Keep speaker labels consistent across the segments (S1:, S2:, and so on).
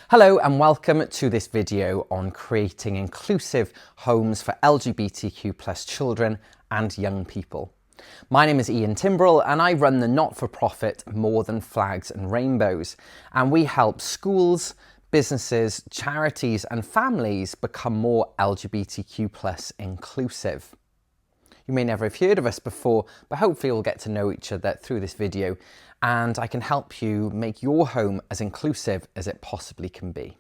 S1: Hello and welcome to this video on creating inclusive homes for LGBTQ+ children and young people. My name is Ian Timbrell and I run the not-for-profit More Than Flags and Rainbows, and we help schools, businesses, charities and families become more LGBTQ+ inclusive. You may never have heard of us before, but hopefully we'll get to know each other through this video and I can help you make your home as inclusive as it possibly can be.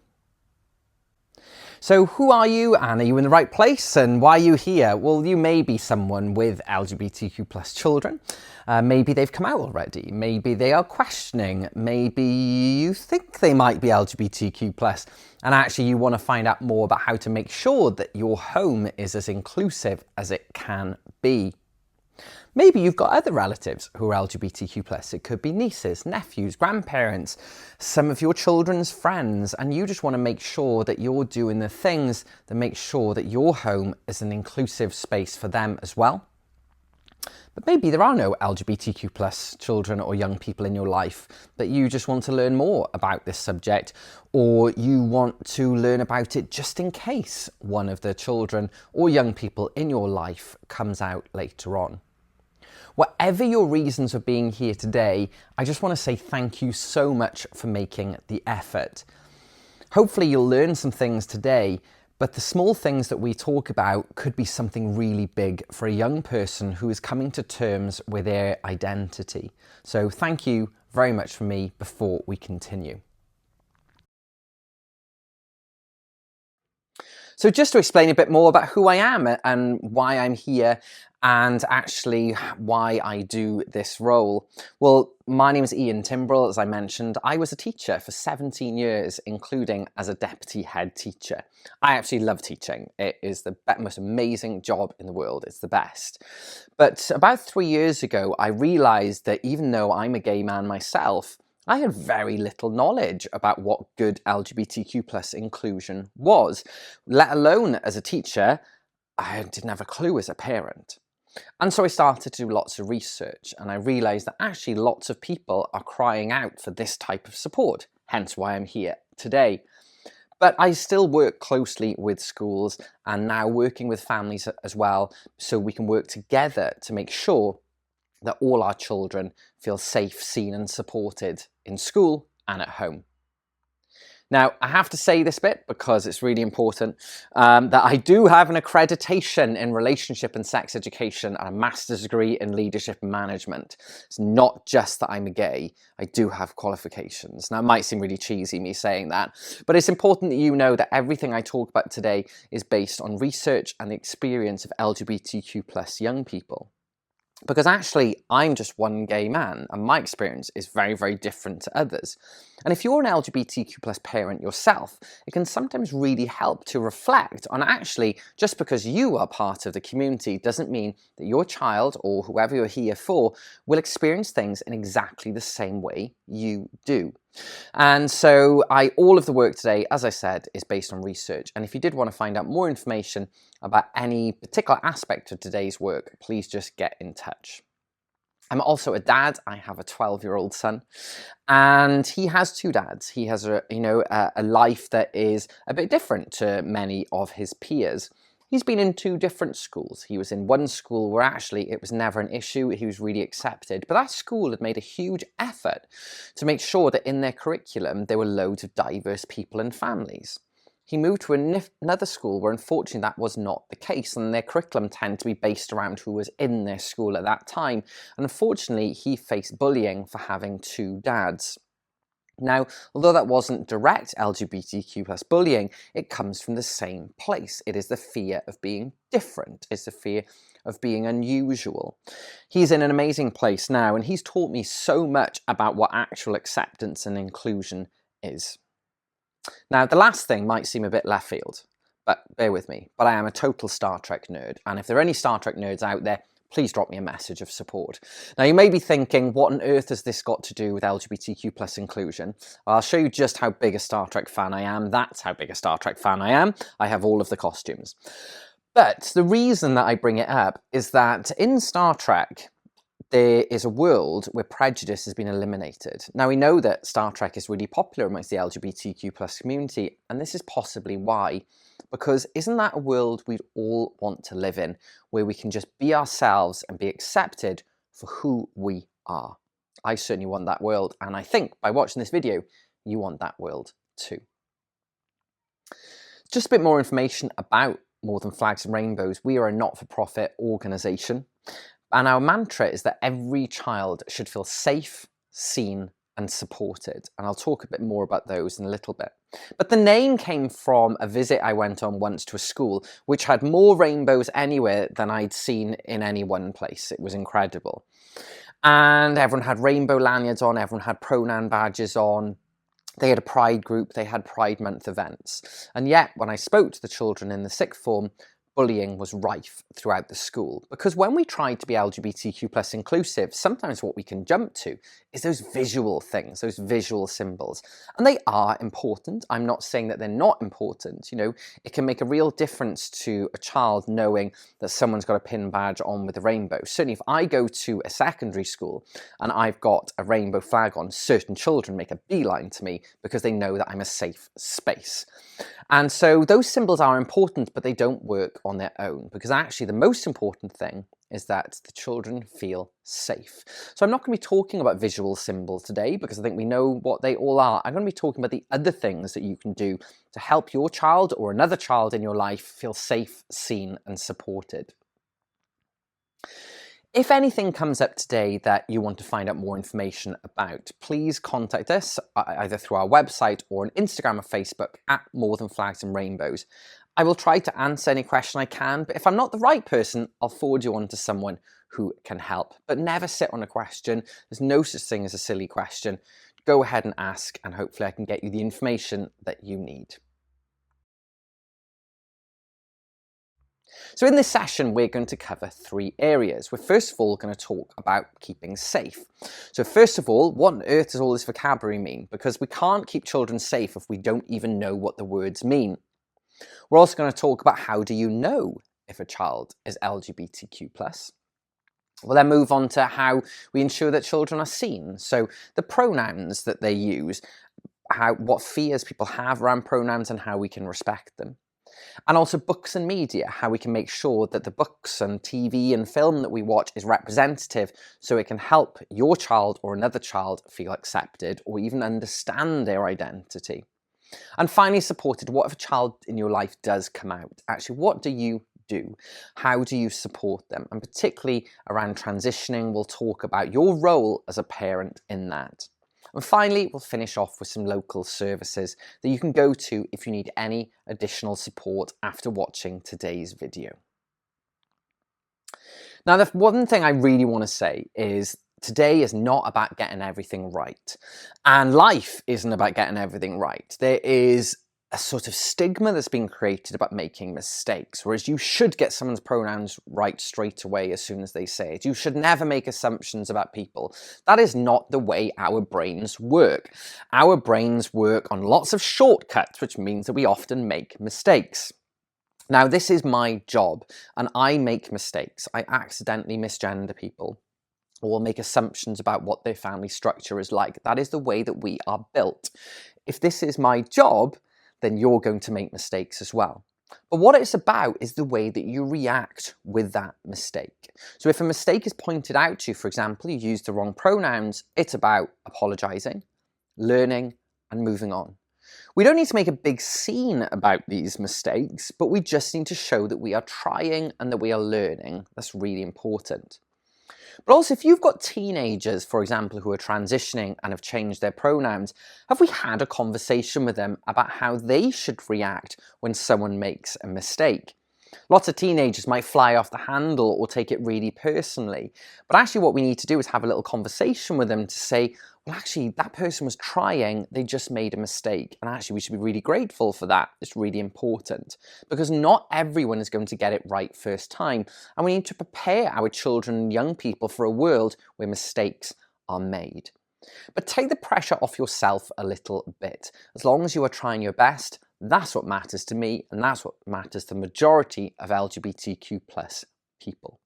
S1: So who are you, and are you in the right place, and why are you here? Well, you may be someone with LGBTQ+ children. Maybe they've come out already. Maybe they are questioning. Maybe you think they might be LGBTQ+, and actually you want to find out more about how to make sure that your home is as inclusive as it can be. Maybe you've got other relatives who are LGBTQ+. It could be nieces, nephews, grandparents, some of your children's friends, and you just want to make sure that you're doing the things that make sure that your home is an inclusive space for them as well. But maybe there are no LGBTQ+ children or young people in your life, but you just want to learn more about this subject, or you want to learn about it just in case one of the children or young people in your life comes out later on. Whatever your reasons for being here today, I just want to say thank you so much for making the effort. Hopefully you'll learn some things today, but the small things that we talk about could be something really big for a young person who is coming to terms with their identity. So thank you very much from me before we continue. So just to explain a bit more about who I am and why I'm here, and actually why I do this role. Well, my name is Ian Timbrell, as I mentioned. I was a teacher for 17 years, including as a deputy head teacher. I actually love teaching. It is the most amazing job in the world. It's the best. But about 3 years ago, I realised that even though I'm a gay man myself, I had very little knowledge about what good LGBTQ+ inclusion was, let alone as a teacher. I didn't have a clue as a parent. And so I started to do lots of research, and I realised that actually lots of people are crying out for this type of support, hence why I'm here today. But I still work closely with schools and now working with families as well, so we can work together to make sure that all our children feel safe, seen and supported in school and at home. Now, I have to say this bit because it's really important, that I do have an accreditation in relationship and sex education and a master's degree in leadership and management. It's not just that I'm a gay, I do have qualifications. Now, it might seem really cheesy me saying that, but it's important that you know that everything I talk about today is based on research and the experience of LGBTQ+ young people. Because actually, I'm just one gay man, and my experience is very, very different to others. And if you're an LGBTQ+ parent yourself, it can sometimes really help to reflect on actually, just because you are part of the community doesn't mean that your child, or whoever you're here for, will experience things in exactly the same way you do. And so all of the work today, as I said, is based on research. And if you did want to find out more information about any particular aspect of today's work, please just get in touch. I'm also a dad. I have a 12-year-old son, and he has two dads. He has a life that is a bit different to many of his peers. He's been in two different schools. He was in one school where actually it was never an issue. He was really accepted. But that school had made a huge effort to make sure that in their curriculum there were loads of diverse people and families. He moved to another school where unfortunately that was not the case, and their curriculum tended to be based around who was in their school at that time. And unfortunately, he faced bullying for having two dads. Now, although that wasn't direct LGBTQ+ bullying, it comes from the same place. It is the fear of being different. It's the fear of being unusual. He's in an amazing place now, and he's taught me so much about what actual acceptance and inclusion is. Now, the last thing might seem a bit left field, but bear with me. But I am a total Star Trek nerd, and if there are any Star Trek nerds out there, please drop me a message of support. Now, you may be thinking, what on earth has this got to do with LGBTQ+ inclusion? Well, I'll show you just how big a Star Trek fan I am. That's how big a Star Trek fan I am. I have all of the costumes. But the reason that I bring it up is that in Star Trek, there is a world where prejudice has been eliminated. Now, we know that Star Trek is really popular amongst the LGBTQ plus community, and this is possibly why. Because isn't that a world we'd all want to live in, where we can just be ourselves and be accepted for who we are? I certainly want that world, and I think by watching this video, you want that world too. Just a bit more information about More Than Flags and Rainbows. We are a not-for-profit organisation, and our mantra is that every child should feel safe, seen and supported. And I'll talk a bit more about those in a little bit. But the name came from a visit I went on once to a school which had more rainbows anywhere than I'd seen in any one place. It was incredible. And everyone had rainbow lanyards on, everyone had pronoun badges on. They had a pride group, they had Pride Month events. And yet, when I spoke to the children in the sixth form, bullying was rife throughout the school. Because when we try to be LGBTQ plus inclusive, sometimes what we can jump to is those visual things, those visual symbols. And they are important. I'm not saying that they're not important. You know, it can make a real difference to a child knowing that someone's got a pin badge on with a rainbow. Certainly if I go to a secondary school and I've got a rainbow flag on, certain children make a beeline to me because they know that I'm a safe space. And so those symbols are important, but they don't work on their own, because actually the most important thing is that the children feel safe. So I'm not going to be talking about visual symbols today, because I think we know what they all are. I'm going to be talking about the other things that you can do to help your child or another child in your life feel safe, seen and supported. If anything comes up today that you want to find out more information about, please contact us either through our website or on Instagram or Facebook at More Than Flags and Rainbows. I will try to answer any question I can, but if I'm not the right person, I'll forward you on to someone who can help. But never sit on a question. There's no such thing as a silly question. Go ahead and ask, and hopefully I can get you the information that you need. So in this session, we're going to cover 3 areas. We're first of all going to talk about keeping safe. So first of all, what on earth does all this vocabulary mean? Because we can't keep children safe if we don't even know what the words mean. We're also going to talk about how do you know if a child is LGBTQ+. We'll then move on to how we ensure that children are seen. So the pronouns that they use, what fears people have around pronouns and how we can respect them. And also books and media, how we can make sure that the books and TV and film that we watch is representative so it can help your child or another child feel accepted or even understand their identity. And finally, supported. What if a child in your life does come out? Actually, what do you do? How do you support them? And particularly around transitioning, we'll talk about your role as a parent in that. And finally, we'll finish off with some local services that you can go to if you need any additional support after watching today's video. Now, the one thing I really want to say is today is not about getting everything right. And life isn't about getting everything right. There is a sort of stigma that's been created about making mistakes, whereas you should get someone's pronouns right straight away as soon as they say it. You should never make assumptions about people. That is not the way our brains work. Our brains work on lots of shortcuts, which means that we often make mistakes. Now, this is my job, and I make mistakes. I accidentally misgender people, or make assumptions about what their family structure is like. That is the way that we are built. If this is my job, then you're going to make mistakes as well. But what it's about is the way that you react with that mistake. So if a mistake is pointed out to you, for example, you used the wrong pronouns, it's about apologising, learning, and moving on. We don't need to make a big scene about these mistakes, but we just need to show that we are trying and that we are learning. That's really important. But also, if you've got teenagers, for example, who are transitioning and have changed their pronouns, have we had a conversation with them about how they should react when someone makes a mistake? Lots of teenagers might fly off the handle or take it really personally. But actually what we need to do is have a little conversation with them to say, well, actually, that person was trying, they just made a mistake. And actually, we should be really grateful for that. It's really important because not everyone is going to get it right first time. And we need to prepare our children and young people for a world where mistakes are made. But take the pressure off yourself a little bit. As long as you are trying your best, that's what matters to me, and that's what matters to the majority of LGBTQ+ people.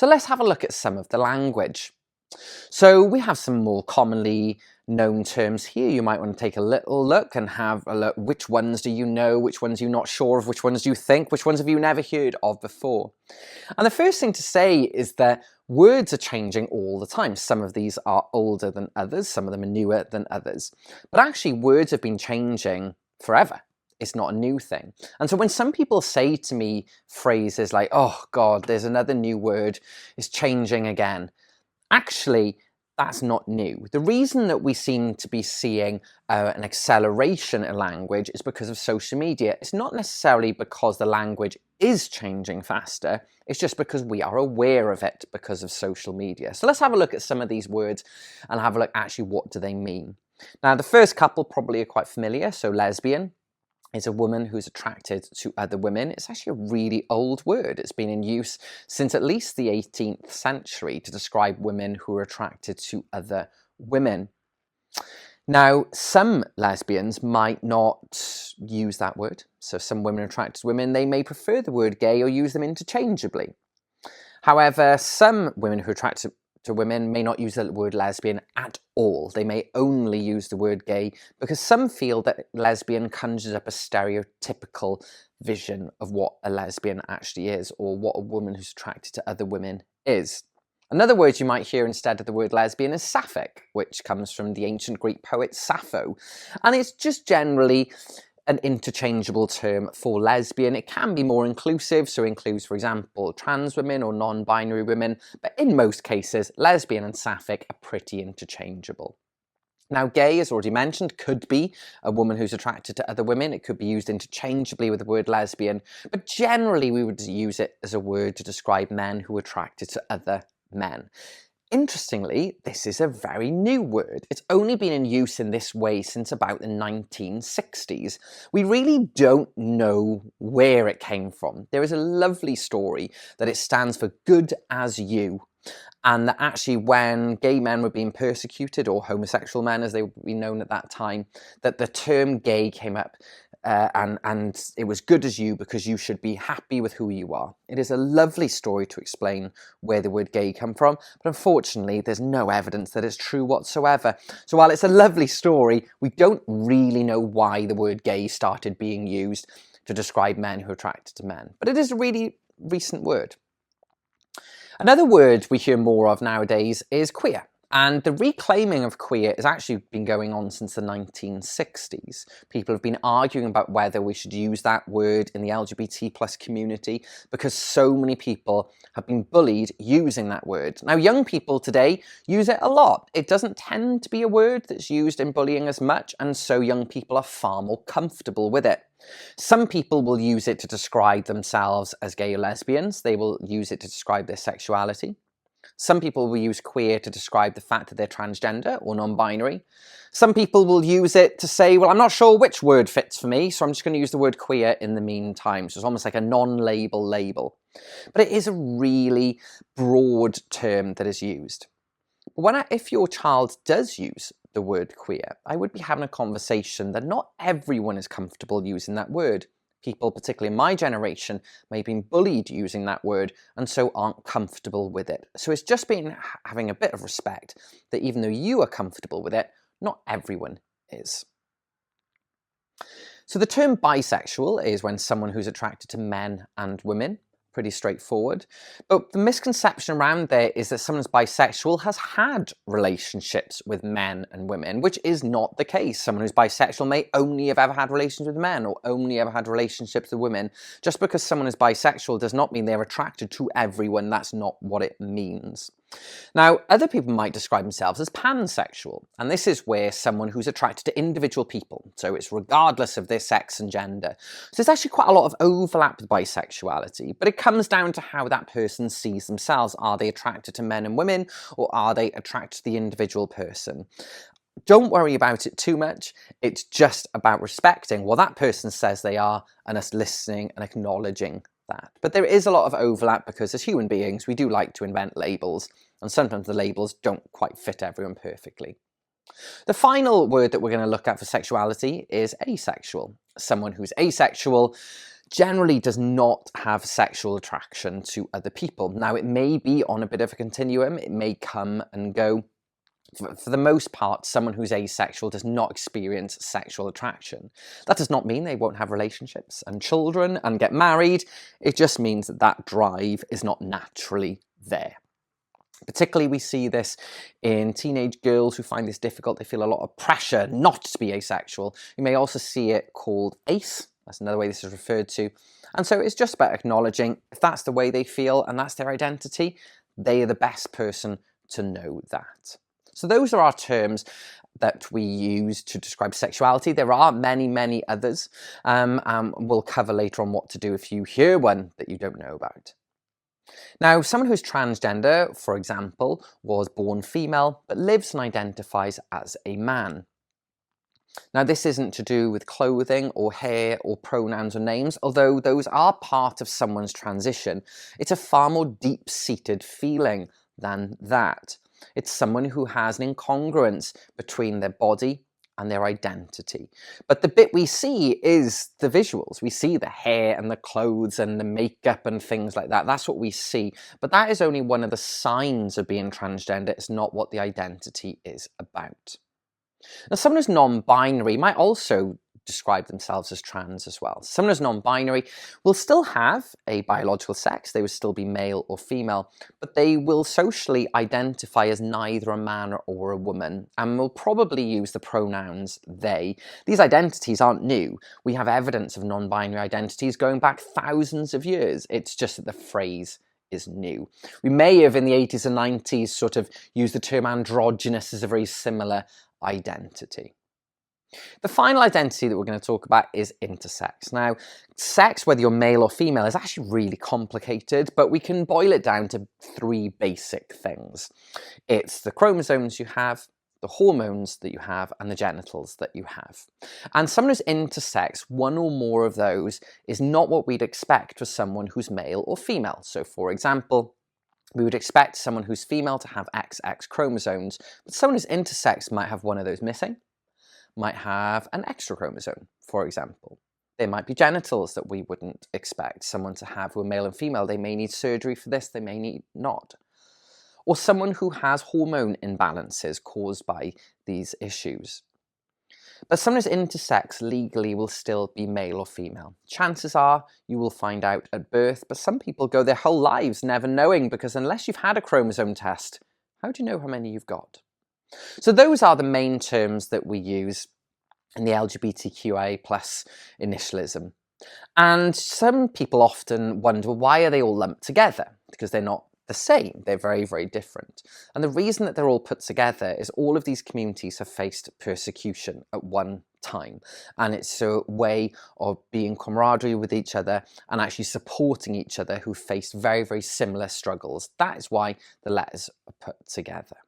S1: So let's have a look at some of the language. So we have some more commonly known terms here. You might want to take a little look and have a look. Which ones do you know? Which ones are you not sure of? Which ones do you think? Which ones have you never heard of before? And the first thing to say is that words are changing all the time. Some of these are older than others. Some of them are newer than others. But actually, words have been changing forever. It's not a new thing. And so when some people say to me phrases like, oh God, there's another new word, it's changing again. Actually, that's not new. The reason that we seem to be seeing an acceleration in language is because of social media. It's not necessarily because the language is changing faster, it's just because we are aware of it because of social media. So let's have a look at some of these words and have a look actually what do they mean. Now the first couple probably are quite familiar, so lesbian is a woman who's attracted to other women. It's actually a really old word. It's been in use since at least the 18th century to describe women who are attracted to other women. Now, some lesbians might not use that word. So some women attracted to women, they may prefer the word gay or use them interchangeably. However, some women who are attracted to women may not use the word lesbian at all. They may only use the word gay because some feel that lesbian conjures up a stereotypical vision of what a lesbian actually is, or what a woman who's attracted to other women is. Another word you might hear instead of the word lesbian is sapphic, which comes from the ancient Greek poet Sappho. And it's just generally an interchangeable term for lesbian. It can be more inclusive, so it includes, for example, trans women or non-binary women, but in most cases, lesbian and sapphic are pretty interchangeable. Now, gay, as already mentioned, could be a woman who's attracted to other women. It could be used interchangeably with the word lesbian, but generally we would use it as a word to describe men who are attracted to other men. Interestingly, this is a very new word. It's only been in use in this way since about the 1960s. We really don't know where it came from. There is a lovely story that it stands for good as you, and that actually when gay men were being persecuted, or homosexual men as they would be known at that time, that the term gay came up and it was good as you because you should be happy with who you are. It is a lovely story to explain where the word gay come from, but unfortunately there's no evidence that it's true whatsoever. So while it's a lovely story, we don't really know why the word gay started being used to describe men who are attracted to men, but it is a really recent word. Another word we hear more of nowadays is queer. And the reclaiming of queer has actually been going on since the 1960s. People have been arguing about whether we should use that word in the LGBT+ community because so many people have been bullied using that word. Now, young people today use it a lot. It doesn't tend to be a word that's used in bullying as much, and so young people are far more comfortable with it. Some people will use it to describe themselves as gay or lesbians. They will use it to describe their sexuality. Some people will use queer to describe the fact that they're transgender or non-binary. Some people will use it to say, well, I'm not sure which word fits for me, so I'm just going to use the word queer in the meantime. So it's almost like a non-label label. But it is a really broad term that is used. But if your child does use the word queer, I would be having a conversation that not everyone is comfortable using that word. People, particularly in my generation, may have been bullied using that word and so aren't comfortable with it. So it's just been having a bit of respect that even though you are comfortable with it, not everyone is. So the term bisexual is when someone who's attracted to men and women. Pretty straightforward. But the misconception around there is that someone who's bisexual has had relationships with men and women, which is not the case. Someone who's bisexual may only have ever had relations with men or only ever had relationships with women. Just because someone is bisexual does not mean they're attracted to everyone. That's not what it means. Now, other people might describe themselves as pansexual, and this is where someone who's attracted to individual people, so it's regardless of their sex and gender. So there's actually quite a lot of overlap with bisexuality, but it comes down to how that person sees themselves. Are they attracted to men and women, or are they attracted to the individual person? Don't worry about it too much. It's just about respecting what that person says they are and us listening and acknowledging that. But there is a lot of overlap because as human beings, we do like to invent labels, and sometimes the labels don't quite fit everyone perfectly. The final word that we're going to look at for sexuality is asexual. Someone who's asexual generally does not have sexual attraction to other people. Now, it may be on a bit of a continuum, it may come and go. For the most part, someone who's asexual does not experience sexual attraction. That does not mean they won't have relationships and children and get married. It just means that that drive is not naturally there. Particularly, we see this in teenage girls who find this difficult. They feel a lot of pressure not to be asexual. You may also see it called ace. That's another way this is referred to. And so it's just about acknowledging if that's the way they feel and that's their identity, they are the best person to know that. So those are our terms that we use to describe sexuality. There are many, many others. We'll cover later on what to do if you hear one that you don't know about. Now, someone who's transgender, for example, was born female, but lives and identifies as a man. Now, this isn't to do with clothing or hair or pronouns or names, although those are part of someone's transition. It's a far more deep-seated feeling than that. It's someone who has an incongruence between their body and their identity. But the bit we see is the visuals. We see the hair and the clothes and the makeup and things like that. That's what we see. But that is only one of the signs of being transgender. It's not what the identity is about. Now, someone who's non-binary might also describe themselves as trans as well. Someone who's non-binary will still have a biological sex. They would still be male or female, but they will socially identify as neither a man or a woman and will probably use the pronouns they. These identities aren't new. We have evidence of non-binary identities going back thousands of years. It's just that the phrase is new. We may have in the 80s and 90s sort of used the term androgynous as a very similar identity. The final identity that we're going to talk about is intersex. Now, sex, whether you're male or female, is actually really complicated, but we can boil it down to three basic things. It's the chromosomes you have, the hormones that you have, and the genitals that you have. And someone who's intersex, one or more of those, is not what we'd expect for someone who's male or female. So, for example, we would expect someone who's female to have XX chromosomes, but someone who's intersex might have one of those missing, might have an extra chromosome, for example. There might be genitals that we wouldn't expect someone to have who are male and female. They may need surgery for this, they may need not. Or someone who has hormone imbalances caused by these issues. But someone who's intersex legally will still be male or female. Chances are you will find out at birth, but some people go their whole lives never knowing, because unless you've had a chromosome test, how do you know how many you've got? So those are the main terms that we use in the LGBTQIA plus initialism. And some people often wonder, why are they all lumped together? Because they're not the same. They're very, very different. And the reason that they're all put together is all of these communities have faced persecution at one time. And it's a way of being camaraderie with each other and actually supporting each other who faced very, very similar struggles. That is why the letters are put together.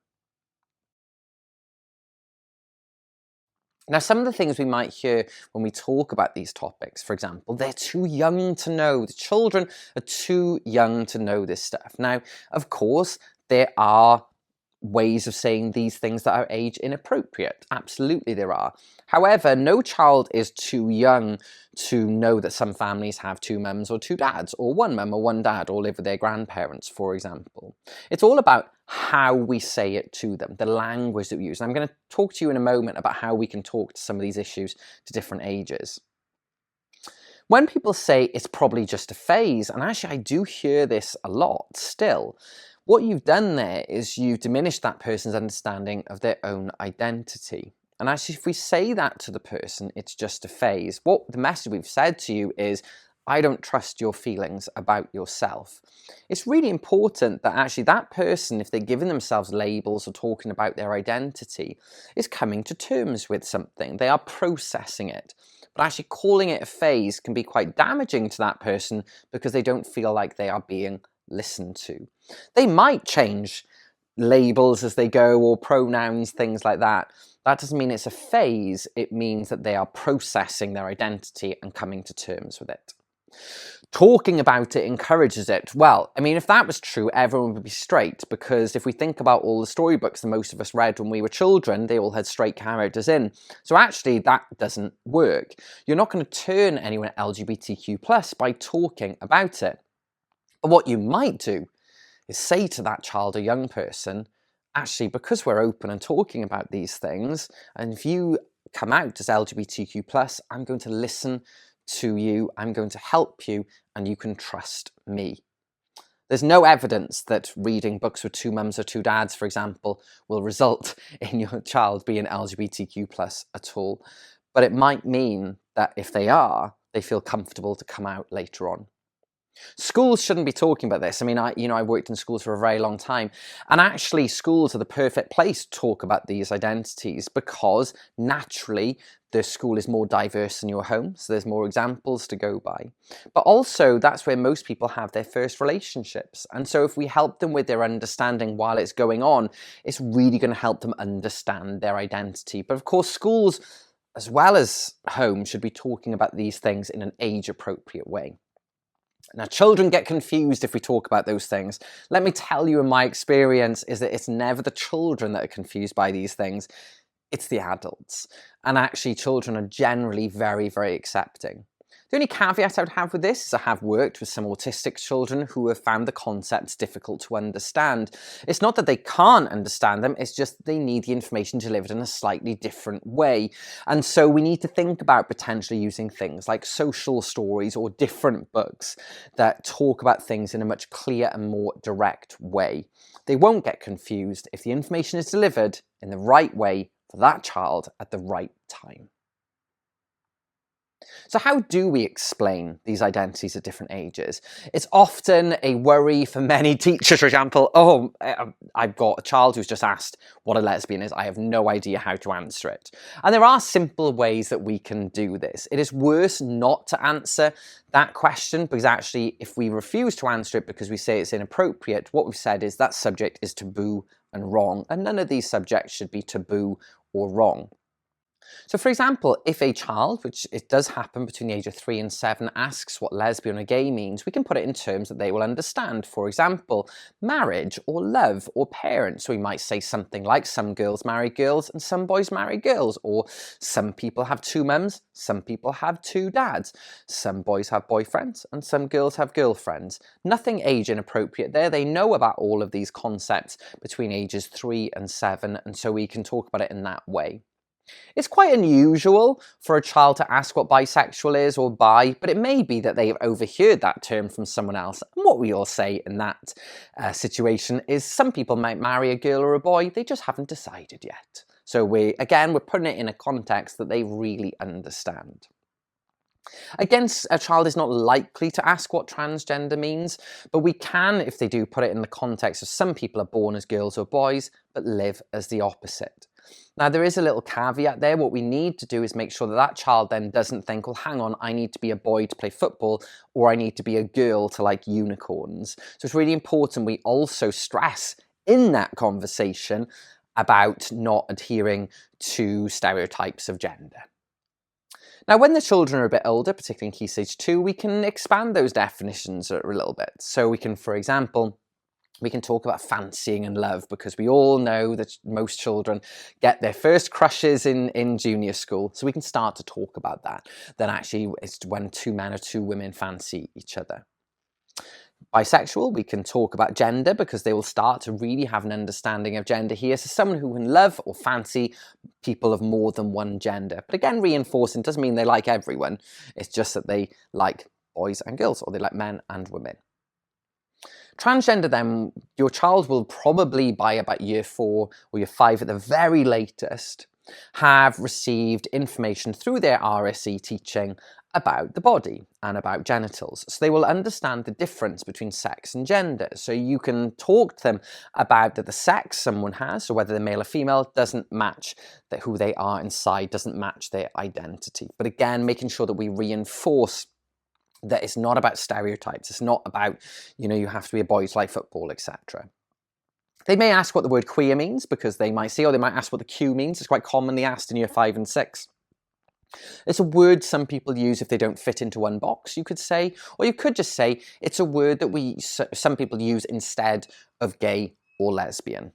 S1: Now, some of the things we might hear when we talk about these topics, for example, they're too young to know. The children are too young to know this stuff. Now, of course, there are ways of saying these things that are age inappropriate. Absolutely there are. However, no child is too young to know that some families have two mums or two dads, or one mum or one dad, or live with their grandparents, for example. It's all about how we say it to them, the language that we use. And I'm going to talk to you in a moment about how we can talk to some of these issues to different ages. When people say it's probably just a phase, and actually I do hear this a lot still, what you've done there is you've diminished that person's understanding of their own identity. And actually, if we say that to the person, it's just a phase. What the message we've said to you is, I don't trust your feelings about yourself. It's really important that actually that person, if they're giving themselves labels or talking about their identity, is coming to terms with something. They are processing it. But actually calling it a phase can be quite damaging to that person because they don't feel like they are being listened to. They might change labels as they go, or pronouns, things like that. That doesn't mean it's a phase. It means that they are processing their identity and coming to terms with it. Talking about it encourages it. Well, I mean, if that was true, everyone would be straight, because if we think about all the storybooks that most of us read when we were children, they all had straight characters in. So actually, that doesn't work. You're not going to turn anyone LGBTQ+ by talking about it. But what you might do is say to that child or young person, actually, because we're open and talking about these things, and if you come out as LGBTQ+, I'm going to listen to you, I'm going to help you, and you can trust me. There's no evidence that reading books with two mums or two dads, for example, will result in your child being LGBTQ+ at all. But it might mean that if they are, they feel comfortable to come out later on. Schools shouldn't be talking about this. I mean, I worked in schools for a very long time, and actually schools are the perfect place to talk about these identities, because naturally the school is more diverse than your home, so there's more examples to go by. But also that's where most people have their first relationships, and so if we help them with their understanding while it's going on, it's really going to help them understand their identity. But of course, schools as well as home should be talking about these things in an age-appropriate way. Now, children get confused if we talk about those things. Let me tell you, in my experience, is that it's never the children that are confused by these things, it's the adults. And actually, children are generally very, very accepting. The only caveat I would have with this is I have worked with some autistic children who have found the concepts difficult to understand. It's not that they can't understand them, it's just they need the information delivered in a slightly different way. And so we need to think about potentially using things like social stories or different books that talk about things in a much clearer and more direct way. They won't get confused if the information is delivered in the right way for that child at the right time. So how do we explain these identities at different ages? It's often a worry for many teachers, for example. Oh, I've got a child who's just asked what a lesbian is. I have no idea how to answer it. And there are simple ways that we can do this. It is worse not to answer that question, because actually if we refuse to answer it because we say it's inappropriate, what we've said is that subject is taboo and wrong, and none of these subjects should be taboo or wrong. So for example, if a child, which it does happen between the age of 3 and 7, asks what lesbian or gay means, we can put it in terms that they will understand. For example, marriage or love or parents. So we might say something like, some girls marry girls and some boys marry girls, or some people have two mums, some people have two dads, some boys have boyfriends and some girls have girlfriends. Nothing age inappropriate there. They know about all of these concepts between ages 3 and 7, and so we can talk about it in that way. It's quite unusual for a child to ask what bisexual is or bi, but it may be that they've overheard that term from someone else. And what we all say in that situation is some people might marry a girl or a boy, they just haven't decided yet. So we're putting it in a context that they really understand. Again, a child is not likely to ask what transgender means, but we can, if they do, put it in the context of some people are born as girls or boys, but live as the opposite. Now, there is a little caveat there. What we need to do is make sure that that child then doesn't think, well, hang on, I need to be a boy to play football, or I need to be a girl to like unicorns. So it's really important we also stress in that conversation about not adhering to stereotypes of gender. Now, when the children are a bit older, particularly in Key Stage 2, we can expand those definitions a little bit. So we can, for example, we can talk about fancying and love, because we all know that most children get their first crushes in junior school. So we can start to talk about that. Then actually it's when two men or two women fancy each other. Bisexual, we can talk about gender, because they will start to really have an understanding of gender here. So someone who can love or fancy people of more than one gender. But again, reinforcing doesn't mean they like everyone. It's just that they like boys and girls, or they like men and women. Transgender then, your child will probably by about year 4 or year 5 at the very latest have received information through their RSE teaching about the body and about genitals. So they will understand the difference between sex and gender. So you can talk to them about that the sex someone has, so whether they're male or female, doesn't match who they are inside, doesn't match their identity. But again, making sure that we reinforce that it's not about stereotypes. It's not about, you have to be a boy to like football, etc. They may ask what the word queer means, because they might see, or they might ask what the Q means. It's quite commonly asked in year 5 and 6. It's a word some people use if they don't fit into one box, you could say, or you could just say it's a word that some people use instead of gay or lesbian.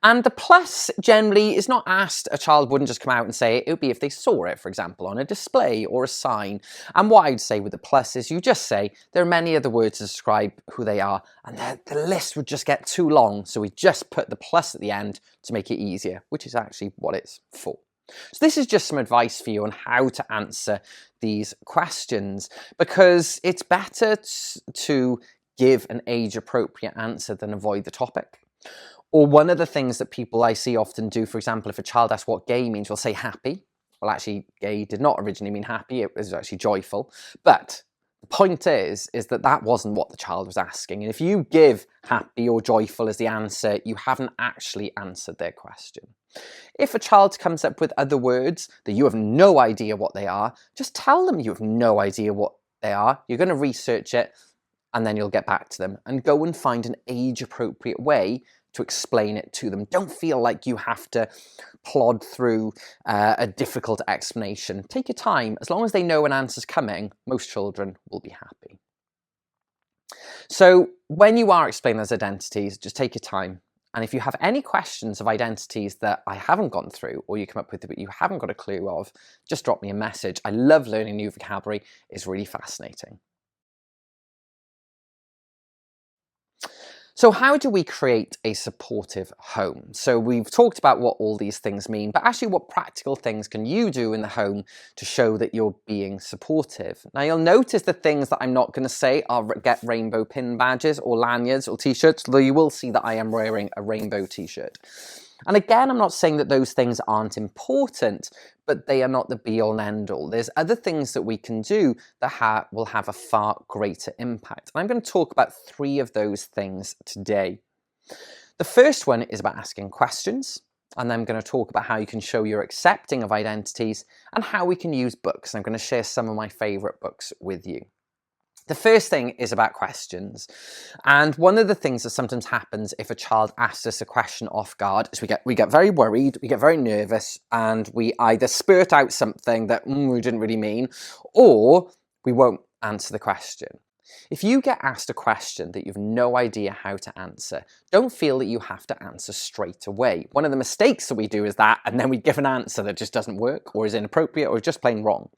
S1: And the plus generally is not asked. A child wouldn't just come out and say it. It would be if they saw it, for example, on a display or a sign. And what I'd say with the plus is you just say there are many other words to describe who they are, and the list would just get too long. So we just put the plus at the end to make it easier, which is actually what it's for. So this is just some advice for you on how to answer these questions, because it's better to give an age-appropriate answer than avoid the topic. Or one of the things that people I see often do, for example, if a child asks what gay means, we'll say happy. Well, actually, gay did not originally mean happy. It was actually joyful. But the point is that that wasn't what the child was asking. And if you give happy or joyful as the answer, you haven't actually answered their question. If a child comes up with other words that you have no idea what they are, just tell them you have no idea what they are. You're going to research it, and then you'll get back to them and go and find an age-appropriate way to explain it to them. Don't feel like you have to plod through a difficult explanation. Take your time. As long as they know an answer's coming, most children will be happy. So when you are explaining those identities, just take your time. And if you have any questions of identities that I haven't gone through, or you come up with but you haven't got a clue of, just drop me a message. I love learning new vocabulary. It's really fascinating. So how do we create a supportive home? So we've talked about what all these things mean, but actually what practical things can you do in the home to show that you're being supportive? Now you'll notice the things that I'm not going to say are get rainbow pin badges or lanyards or t-shirts, although you will see that I am wearing a rainbow t-shirt. And again, I'm not saying that those things aren't important, but they are not the be-all and end-all. There's other things that we can do that will have a far greater impact. And I'm going to talk about 3 of those things today. The first one is about asking questions, and then I'm going to talk about how you can show you're accepting of identities and how we can use books. I'm going to share some of my favourite books with you. The first thing is about questions. And one of the things that sometimes happens if a child asks us a question off guard is we get very worried, we get very nervous, and we either spurt out something that we didn't really mean, or we won't answer the question. If you get asked a question that you've no idea how to answer, don't feel that you have to answer straight away. One of the mistakes that we do is that, and then we give an answer that just doesn't work, or is inappropriate, or just plain wrong.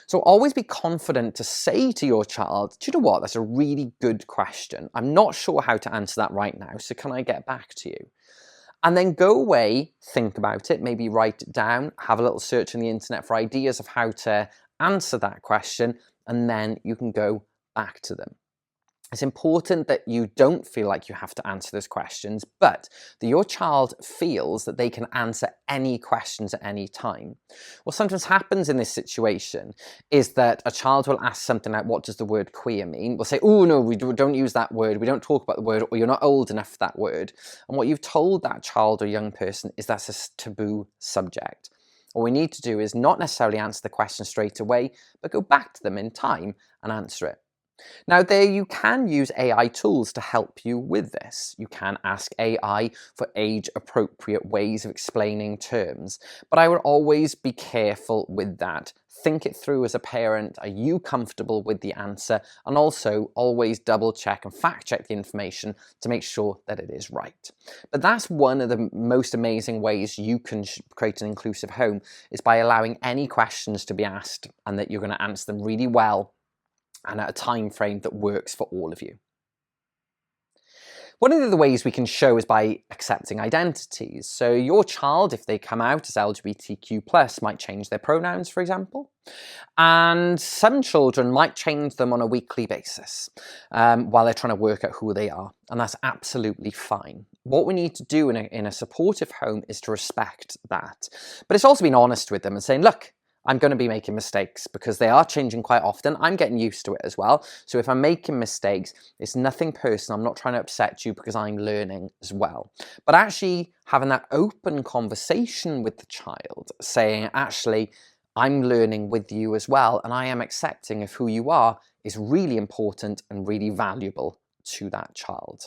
S1: So always be confident to say to your child, do you know what, that's a really good question. I'm not sure how to answer that right now, so can I get back to you? And then go away, think about it, maybe write it down, have a little search on the internet for ideas of how to answer that question, and then you can go back to them. It's important that you don't feel like you have to answer those questions, but that your child feels that they can answer any questions at any time. What sometimes happens in this situation is that a child will ask something like, what does the word queer mean? We'll say, oh no, we don't use that word, we don't talk about the word, or you're not old enough for that word. And what you've told that child or young person is that's a taboo subject. What we need to do is not necessarily answer the question straight away, but go back to them in time and answer it. Now there you can use AI tools to help you with this. You can ask AI for age-appropriate ways of explaining terms, but I would always be careful with that. Think it through as a parent. Are you comfortable with the answer? And also always double check and fact check the information to make sure that it is right. But that's one of the most amazing ways you can create an inclusive home, is by allowing any questions to be asked and that you're going to answer them really well and at a time frame that works for all of you. One of the ways we can show is by accepting identities. So your child, if they come out as LGBTQ+, might change their pronouns, for example. And some children might change them on a weekly basis while they're trying to work out who they are. And that's absolutely fine. What we need to do in a supportive home is to respect that. But it's also being honest with them and saying, look, I'm going to be making mistakes because they are changing quite often. I'm getting used to it as well. So if I'm making mistakes, it's nothing personal. I'm not trying to upset you because I'm learning as well. But actually having that open conversation with the child, saying, actually, I'm learning with you as well, and I am accepting of who you are, is really important and really valuable to that child.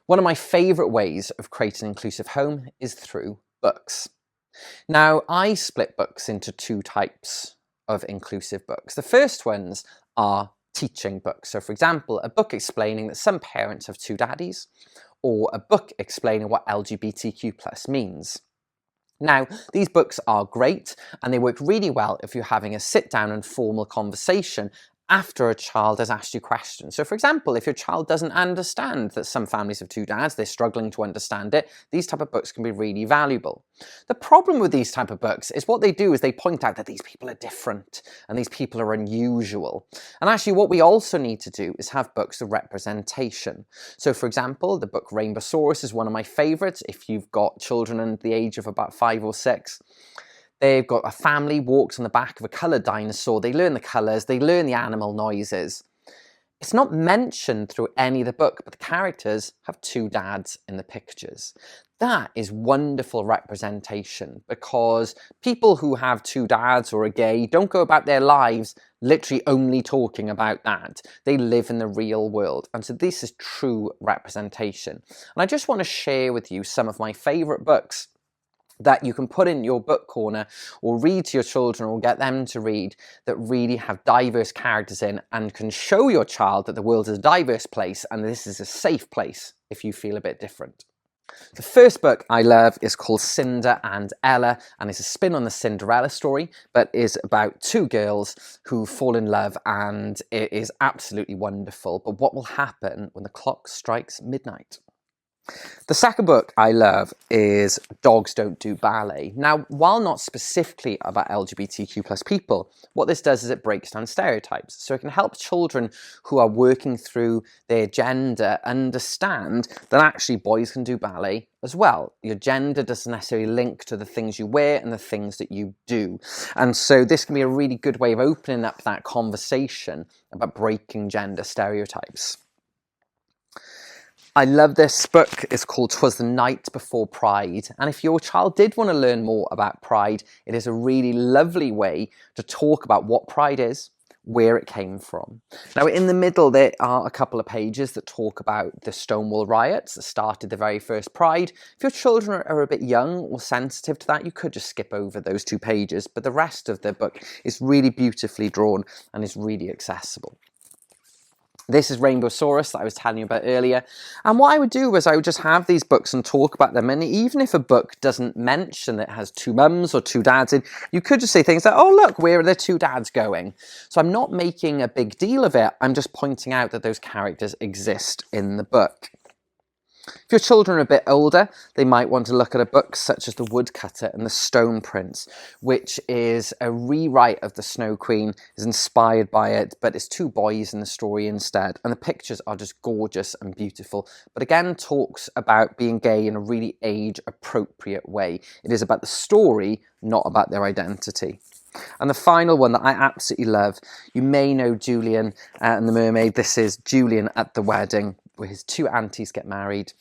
S1: One of my favorite ways of creating an inclusive home is through books. Now, I split books into two types of inclusive books. The first ones are teaching books. So for example, a book explaining that some parents have two daddies, or a book explaining what LGBTQ plus means. Now, these books are great and they work really well if you're having a sit down and formal conversation after a child has asked you questions. So for example, if your child doesn't understand that some families have two dads, they're struggling to understand it, these type of books can be really valuable. The problem with these type of books is what they do is they point out that these people are different and these people are unusual. And actually what we also need to do is have books of representation. So for example, the book Rainbowsaurus is one of my favorites if you've got children under the age of about 5 or 6. They've got a family walks on the back of a coloured dinosaur. They learn the colours, they learn the animal noises. It's not mentioned through any of the book, but the characters have two dads in the pictures. That is wonderful representation because people who have two dads or are gay don't go about their lives literally only talking about that. They live in the real world. And so this is true representation. And I just want to share with you some of my favourite books that you can put in your book corner or read to your children or get them to read that really have diverse characters in and can show your child that the world is a diverse place and this is a safe place if you feel a bit different. The first book I love is called Cinder and Ella, and it's a spin on the Cinderella story, but is about two girls who fall in love, and it is absolutely wonderful. But what will happen when the clock strikes midnight? The second book I love is Dogs Don't Do Ballet. Now, while not specifically about LGBTQ plus people, what this does is it breaks down stereotypes. So it can help children who are working through their gender understand that actually boys can do ballet as well. Your gender doesn't necessarily link to the things you wear and the things that you do. And so this can be a really good way of opening up that conversation about breaking gender stereotypes. I love this book. It's called 'Twas the Night Before Pride. And if your child did want to learn more about pride, it is a really lovely way to talk about what pride is, where it came from. Now, in the middle, there are a couple of pages that talk about the Stonewall riots that started the very first Pride. If your children are a bit young or sensitive to that, you could just skip over those 2 pages, but the rest of the book is really beautifully drawn and is really accessible. This is Rainbowsaurus that I was telling you about earlier. And what I would do was I would just have these books and talk about them. And even if a book doesn't mention that it has 2 mums or 2 dads in, you could just say things like, oh, look, where are the 2 dads going? So I'm not making a big deal of it. I'm just pointing out that those characters exist in the book. If your children are a bit older, they might want to look at a book such as The Woodcutter and the Stone Prince, which is a rewrite of The Snow Queen, is inspired by it, but it's 2 boys in the story instead. And the pictures are just gorgeous and beautiful, but again talks about being gay in a really age-appropriate way. It is about the story, not about their identity. And the final one that I absolutely love, you may know Julian and the Mermaid. This is Julian at the Wedding, where his 2 aunties get married.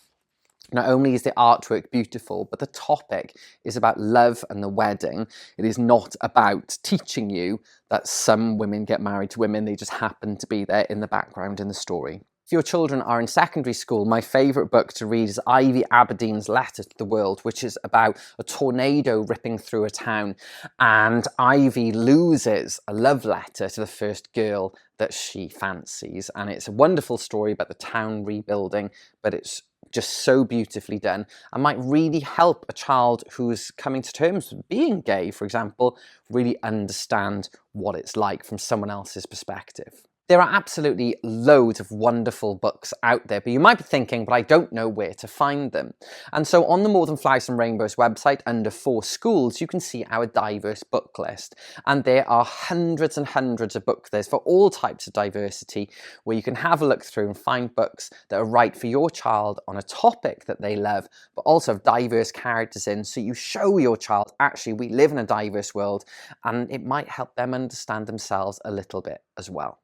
S1: Not only is the artwork beautiful, but the topic is about love and the wedding. It is not about teaching you that some women get married to women. They just happen to be there in the background in the story. If your children are in secondary school, my favourite book to read is Ivy Aberdeen's Letter to the World, which is about a tornado ripping through a town. And Ivy loses a love letter to the first girl that she fancies. And it's a wonderful story about the town rebuilding, but it's just so beautifully done and might really help a child who's coming to terms with being gay, for example, really understand what it's like from someone else's perspective. There are absolutely loads of wonderful books out there, but you might be thinking, but I don't know where to find them. And so on the More Than Flowers and Rainbows website, under 4 schools, you can see our diverse book list. And there are hundreds and hundreds of books there for all types of diversity, where you can have a look through and find books that are right for your child on a topic that they love, but also have diverse characters in, so you show your child, actually, we live in a diverse world, and it might help them understand themselves a little bit as well.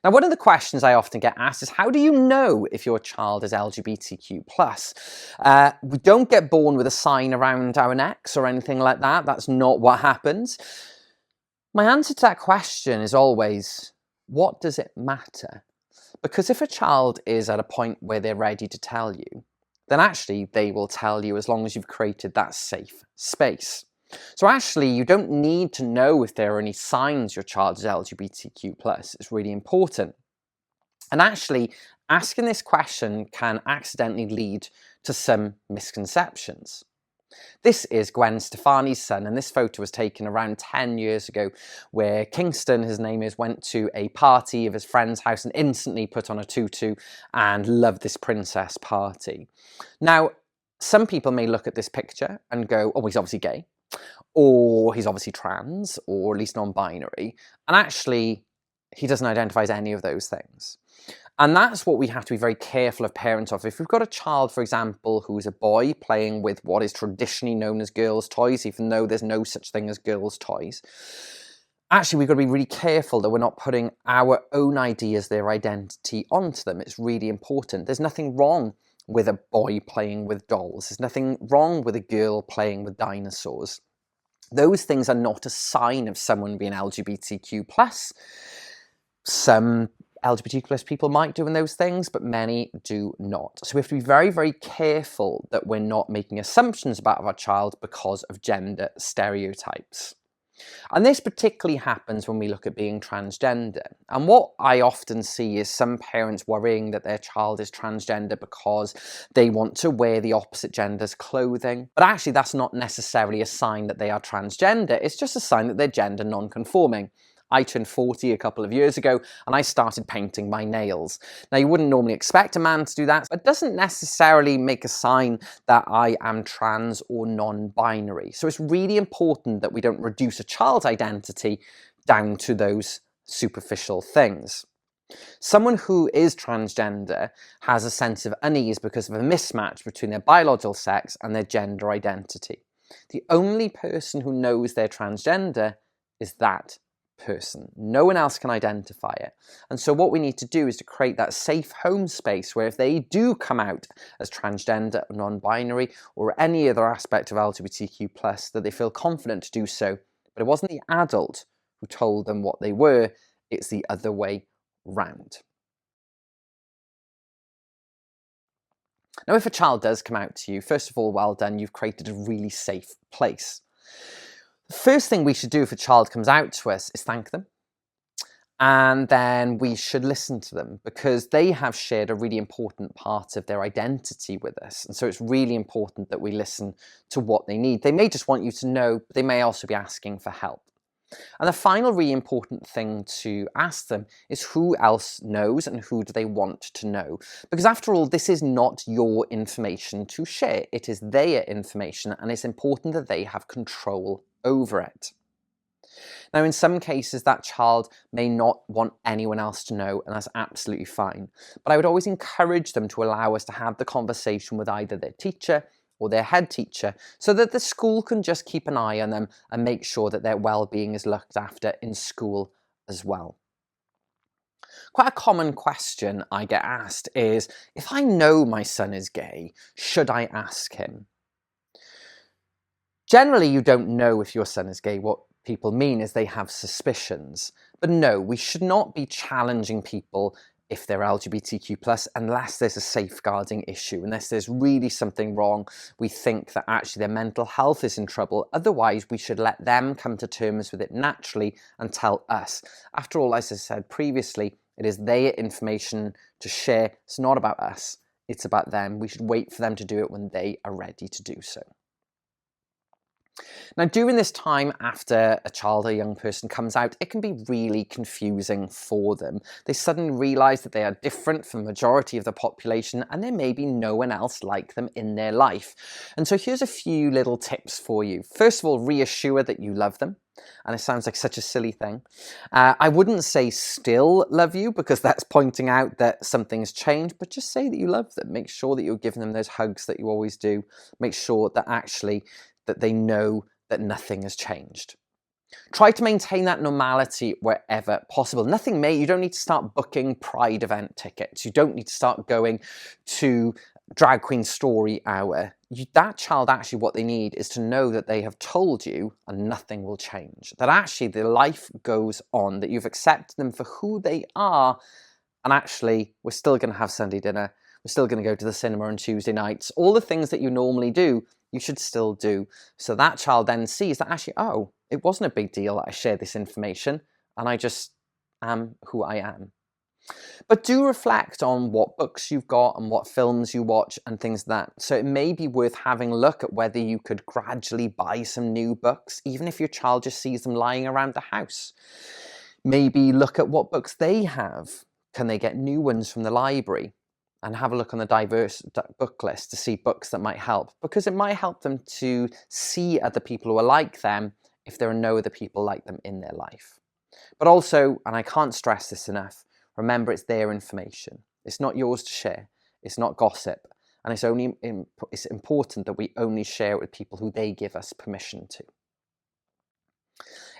S1: Now, one of the questions I often get asked is, how do you know if your child is LGBTQ+? We don't get born with a sign around our necks or anything like that. That's not what happens. My answer to that question is always, what does it matter? Because if a child is at a point where they're ready to tell you, then actually they will tell you, as long as you've created that safe space. So actually, you don't need to know if there are any signs your child is LGBTQ+. It's really important. And actually, asking this question can accidentally lead to some misconceptions. This is Gwen Stefani's son, and this photo was taken around 10 years ago, where Kingston, his name is, went to a party of his friend's house and instantly put on a tutu and loved this princess party. Now, some people may look at this picture and go, oh, he's obviously gay, or he's obviously trans, or at least non-binary, and actually, he doesn't identify as any of those things. And that's what we have to be very careful of parents of. If we've got a child, for example, who's a boy playing with what is traditionally known as girls' toys, even though there's no such thing as girls' toys, actually we've got to be really careful that we're not putting our own ideas, their identity onto them. It's really important. There's nothing wrong with a boy playing with dolls. There's nothing wrong with a girl playing with dinosaurs. Those things are not a sign of someone being LGBTQ+. Some LGBTQ+ people might do in those things, but many do not. So we have to be very, very careful that we're not making assumptions about our child because of gender stereotypes. And this particularly happens when we look at being transgender. And what I often see is some parents worrying that their child is transgender because they want to wear the opposite gender's clothing. But actually, that's not necessarily a sign that they are transgender. It's just a sign that they're gender non-conforming. I turned 40 a couple of years ago and I started painting my nails. Now, you wouldn't normally expect a man to do that, but it doesn't necessarily make a sign that I am trans or non-binary. So it's really important that we don't reduce a child's identity down to those superficial things. Someone who is transgender has a sense of unease because of a mismatch between their biological sex and their gender identity. The only person who knows they're transgender is that person. No one else can identify it. And so what we need to do is to create that safe home space where if they do come out as transgender, non-binary, or any other aspect of LGBTQ+, that they feel confident to do so. But it wasn't the adult who told them what they were, it's the other way round. Now, if a child does come out to you, first of all, well done, you've created a really safe place. The first thing we should do if a child comes out to us is thank them. And then we should listen to them because they have shared a really important part of their identity with us. And so it's really important that we listen to what they need. They may just want you to know, but they may also be asking for help. And the final really important thing to ask them is who else knows and who do they want to know? Because after all, this is not your information to share. It is their information, and it's important that they have control over it. Now, in some cases, that child may not want anyone else to know, and that's absolutely fine. But I would always encourage them to allow us to have the conversation with either their teacher or their head teacher so that the school can just keep an eye on them and make sure that their well-being is looked after in school as well. Quite a common question I get asked is, if I know my son is gay, should I ask him? Generally, you don't know if your son is gay. What people mean is they have suspicions. But no, we should not be challenging people if they're LGBTQ+, unless there's a safeguarding issue, unless there's really something wrong, we think that actually their mental health is in trouble. Otherwise, we should let them come to terms with it naturally and tell us. After all, as I said previously, it is their information to share. It's not about us, it's about them. We should wait for them to do it when they are ready to do so. Now, during this time after a child or a young person comes out, it can be really confusing for them. They suddenly realise that they are different from the majority of the population and there may be no one else like them in their life. And so here's a few little tips for you. First of all, reassure that you love them. And it sounds like such a silly thing. I wouldn't say still love you because that's pointing out that something's changed, but just say that you love them. Make sure that you're giving them those hugs that you always do. Make sure that actually that they know that nothing has changed. Try to maintain that normality wherever possible. You don't need to start booking Pride event tickets. You don't need to start going to Drag Queen Story Hour. That child, actually what they need is to know that they have told you and nothing will change. That actually their life goes on, that you've accepted them for who they are, and actually we're still going to have Sunday dinner. We're still going to go to the cinema on Tuesday nights. All the things that you normally do, you should still do. So that child then sees that actually, oh, it wasn't a big deal that I shared this information and I just am who I am. But do reflect on what books you've got and what films you watch and things like that. So it may be worth having a look at whether you could gradually buy some new books, even if your child just sees them lying around the house. Maybe look at what books they have. Can they get new ones from the library? And have a look on the diverse book list to see books that might help, because it might help them to see other people who are like them if there are no other people like them in their life. But also, and I can't stress this enough, remember it's their information. It's not yours to share. It's not gossip. And it's important that we only share it with people who they give us permission to.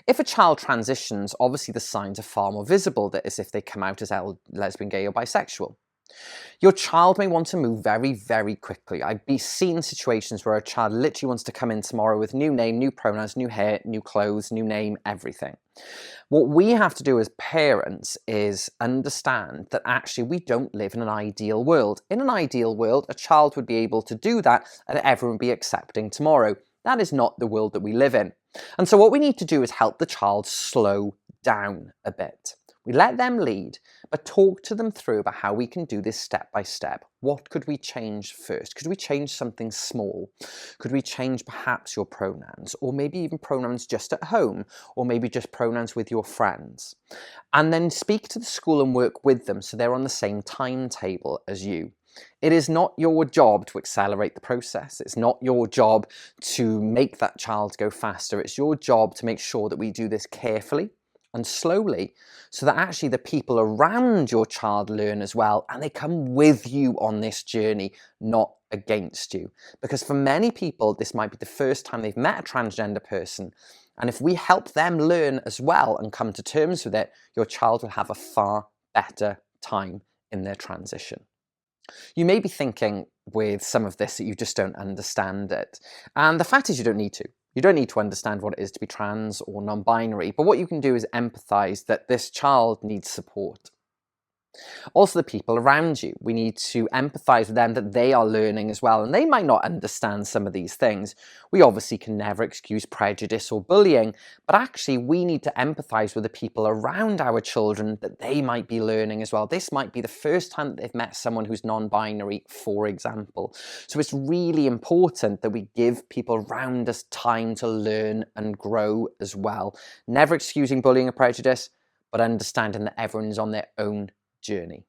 S1: If a child transitions, obviously the signs are far more visible, that is if they come out as lesbian, gay or bisexual. Your child may want to move very, very quickly. I've seen situations where a child literally wants to come in tomorrow with new name, new pronouns, new hair, new clothes, new name, everything. What we have to do as parents is understand that actually we don't live in an ideal world. In an ideal world, a child would be able to do that and everyone would be accepting tomorrow. That is not the world that we live in. And so what we need to do is help the child slow down a bit. We let them lead, but talk to them through about how we can do this step by step. What could we change first? Could we change something small? Could we change perhaps your pronouns, or maybe even pronouns just at home, or maybe just pronouns with your friends? And then speak to the school and work with them so they're on the same timetable as you. It is not your job to accelerate the process. It's not your job to make that child go faster. It's your job to make sure that we do this carefully and slowly, so that actually the people around your child learn as well, and they come with you on this journey, not against you. Because for many people, this might be the first time they've met a transgender person, and if we help them learn as well and come to terms with it, your child will have a far better time in their transition. You may be thinking with some of this that you just don't understand it, and the fact is you don't need to. You don't need to understand what it is to be trans or non-binary, but what you can do is empathize that this child needs support. Also, the people around you, we need to empathize with them that they are learning as well, and they might not understand some of these things. We obviously can never excuse prejudice or bullying, but actually we need to empathize with the people around our children that they might be learning as well. This might be the first time that they've met someone who's non-binary, for example. So it's really important that we give people around us time to learn and grow as well. Never excusing bullying or prejudice, but understanding that everyone's on their own journey.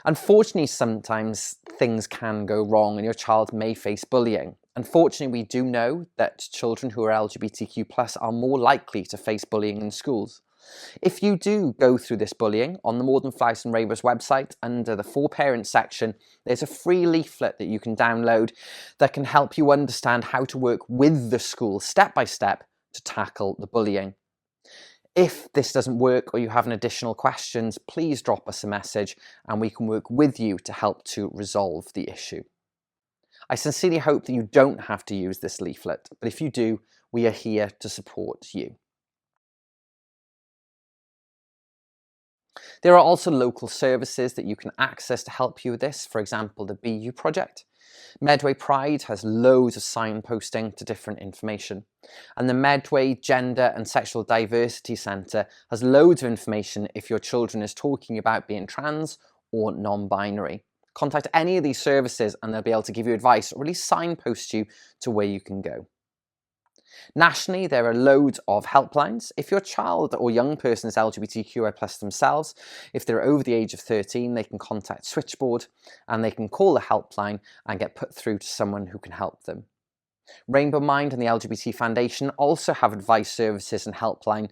S1: Unfortunately, sometimes things can go wrong and your child may face bullying. Unfortunately, we do know that children who are LGBTQ+ are more likely to face bullying in schools. If you do go through this bullying, on the More Than Flags and Rainbows website, under the For Parents section, there's a free leaflet that you can download that can help you understand how to work with the school step by step to tackle the bullying. If this doesn't work or you have any additional questions, please drop us a message and we can work with you to help to resolve the issue. I sincerely hope that you don't have to use this leaflet, but if you do, we are here to support you. There are also local services that you can access to help you with this, for example, the BU project. Medway Pride has loads of signposting to different information. And the Medway Gender and Sexual Diversity Centre has loads of information if your children is talking about being trans or non-binary. Contact any of these services and they'll be able to give you advice or really signpost you to where you can go. Nationally, there are loads of helplines. If your child or young person is LGBTQI+ themselves, if they're over the age of 13, they can contact Switchboard and they can call the helpline and get put through to someone who can help them. Rainbow Mind and the LGBT Foundation also have advice services and helplines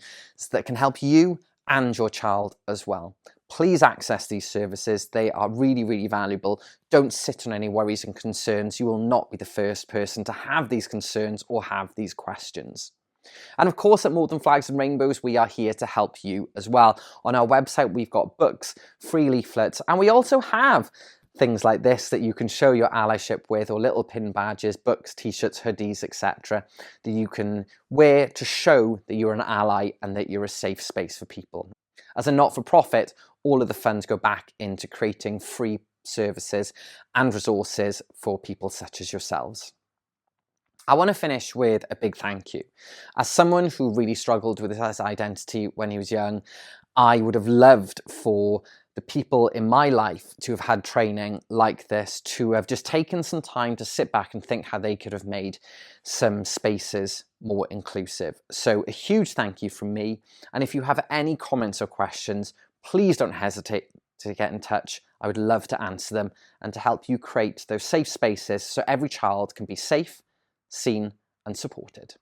S1: that can help you and your child as well. Please access these services. They are really, really valuable. Don't sit on any worries and concerns. You will not be the first person to have these concerns or have these questions. And of course, at More Than Flags and Rainbows, we are here to help you as well. On our website, we've got books, free leaflets, and we also have things like this that you can show your allyship with, or little pin badges, books, t-shirts, hoodies, etc. that you can wear to show that you're an ally and that you're a safe space for people. As a not-for-profit, all of the funds go back into creating free services and resources for people such as yourselves. I want to finish with a big thank you. As someone who really struggled with his identity when he was young, I would have loved for the people in my life to have had training like this, to have just taken some time to sit back and think how they could have made some spaces more inclusive. So a huge thank you from me. And if you have any comments or questions, please don't hesitate to get in touch. I would love to answer them and to help you create those safe spaces so every child can be safe, seen and supported.